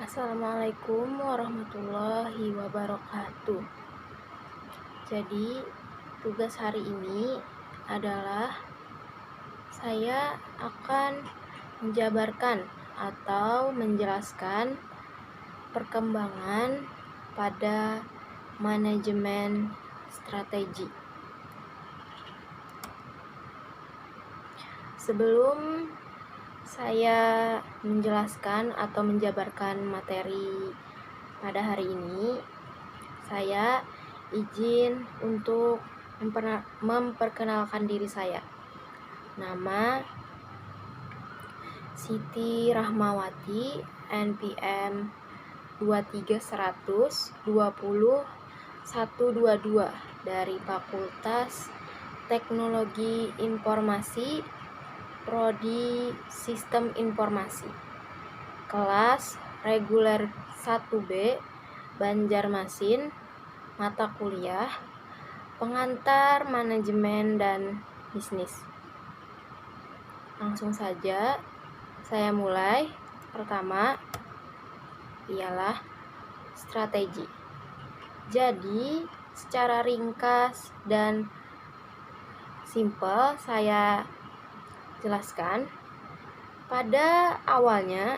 Assalamualaikum warahmatullahi wabarakatuh. Jadi, tugas hari ini adalah saya akan menjabarkan atau menjelaskan perkembangan pada manajemen strategi. Sebelum saya menjelaskan atau menjabarkan materi pada hari ini, saya izin untuk memperkenalkan diri saya. Nama Siti Rahmawati, NPM 2310020 dari Fakultas Teknologi Informasi Prodi Sistem Informasi, kelas reguler 1B, Banjarmasin, mata kuliah pengantar manajemen dan bisnis. Langsung saja saya mulai. Pertama ialah strategi. Jadi secara ringkas dan simpel saya jelaskan. Pada awalnya,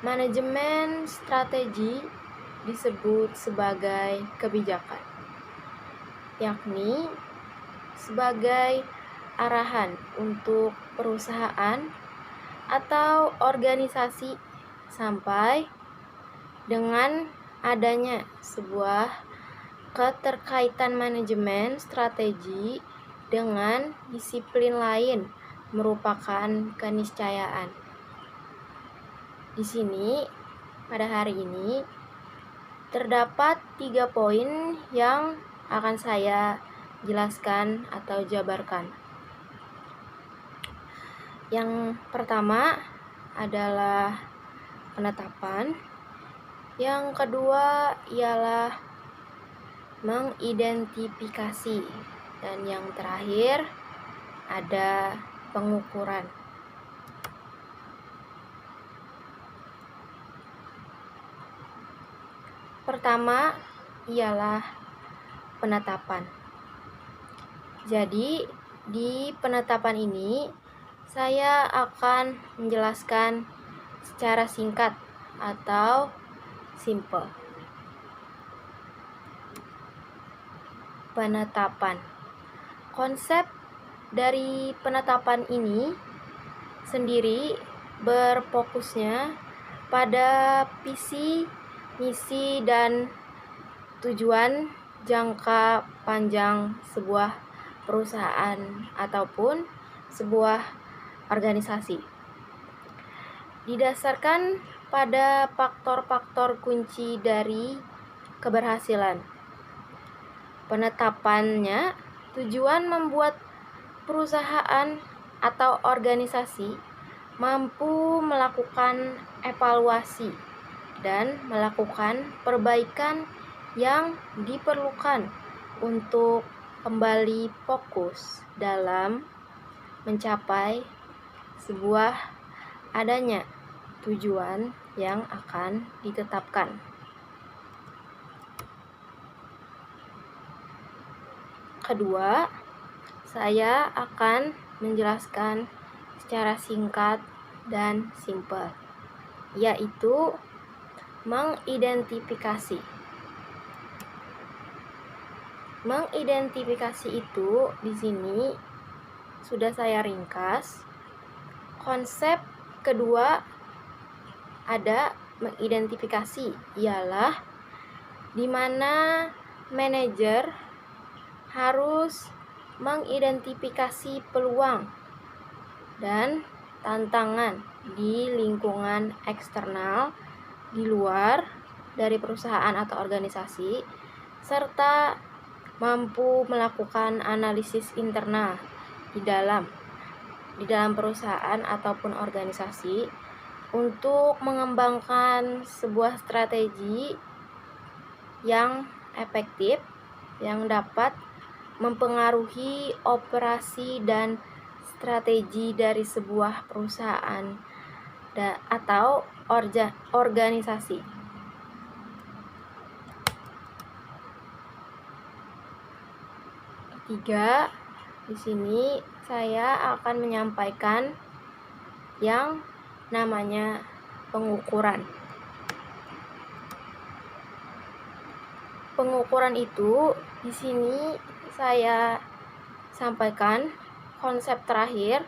manajemen strategi disebut sebagai kebijakan, yakni sebagai arahan untuk perusahaan atau organisasi sampai dengan adanya sebuah keterkaitan manajemen strategi dengan disiplin lain merupakan keniscayaan. Di sini pada hari ini terdapat 3 poin yang akan saya jelaskan atau jabarkan. Yang pertama adalah penetapan. Yang kedua ialah mengidentifikasi. Dan yang terakhir ada pengukuran. Pertama ialah penetapan. Jadi, di penetapan ini saya akan menjelaskan secara singkat atau simple. Penetapan. Konsep dari penetapan ini sendiri berfokusnya pada visi, misi, dan tujuan jangka panjang sebuah perusahaan ataupun sebuah organisasi. Didasarkan pada faktor-faktor kunci dari keberhasilan. Penetapannya tujuan membuat perusahaan atau organisasi mampu melakukan evaluasi dan melakukan perbaikan yang diperlukan untuk kembali fokus dalam mencapai sebuah adanya tujuan yang akan ditetapkan. Kedua, saya akan menjelaskan secara singkat dan simpel, yaitu mengidentifikasi. Mengidentifikasi itu di sini sudah saya ringkas. Konsep kedua ada mengidentifikasi, ialah di mana manajer harus mengidentifikasi peluang dan tantangan di lingkungan eksternal di luar dari perusahaan atau organisasi, serta mampu melakukan analisis internal di dalam perusahaan ataupun organisasi untuk mengembangkan sebuah strategi yang efektif yang dapat mempengaruhi operasi dan strategi dari sebuah perusahaan atau organisasi. Ketiga, di sini saya akan menyampaikan yang namanya pengukuran. Pengukuran itu di sini saya sampaikan konsep terakhir,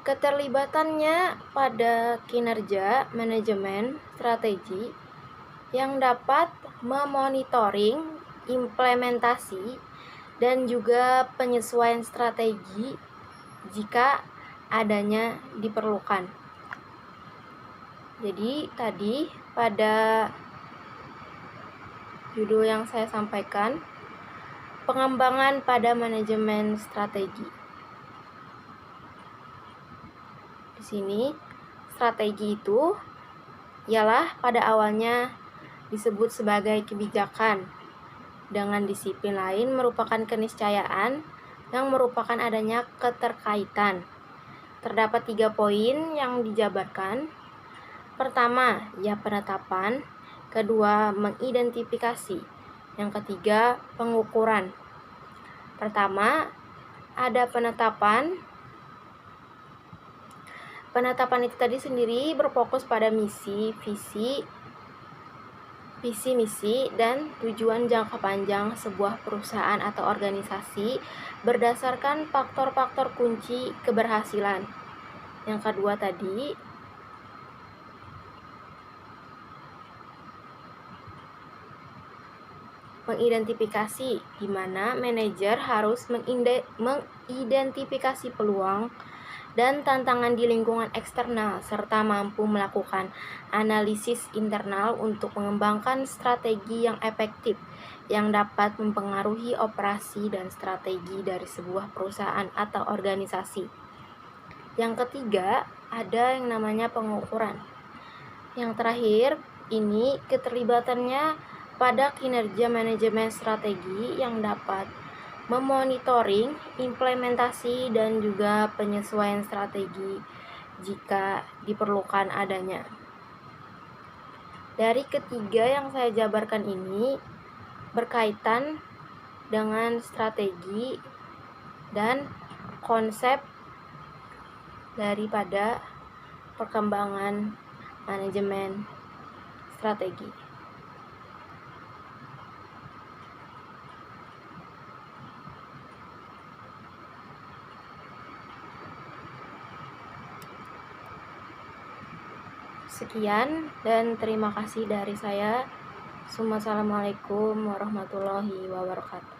keterlibatannya pada kinerja manajemen strategi yang dapat memonitoring implementasi dan juga penyesuaian strategi jika adanya diperlukan. Jadi tadi pada judul yang saya sampaikan, pengembangan pada manajemen strategi. Di sini, strategi itu ialah pada awalnya disebut sebagai kebijakan. Dengan disiplin lain merupakan keniscayaan yang merupakan adanya keterkaitan. Terdapat 3 poin yang dijabarkan. Pertama, ya penetapan. Kedua, mengidentifikasi. Yang ketiga, pengukuran. Pertama, ada penetapan. Penetapan itu tadi sendiri berfokus pada misi, visi misi, dan tujuan jangka panjang sebuah perusahaan atau organisasi berdasarkan faktor-faktor kunci keberhasilan. Yang kedua tadi, mengidentifikasi, di mana manajer harus mengidentifikasi peluang dan tantangan di lingkungan eksternal serta mampu melakukan analisis internal untuk mengembangkan strategi yang efektif yang dapat mempengaruhi operasi dan strategi dari sebuah perusahaan atau organisasi. Yang ketiga, ada yang namanya pengukuran. Yang terakhir, ini keterlibatannya pada kinerja manajemen strategi yang dapat memonitoring implementasi dan juga penyesuaian strategi jika diperlukan adanya. Dari ketiga yang saya jabarkan ini berkaitan dengan strategi dan konsep daripada perkembangan manajemen strategi. Sekian dan terima kasih dari saya. Assalamualaikum warahmatullahi wabarakatuh.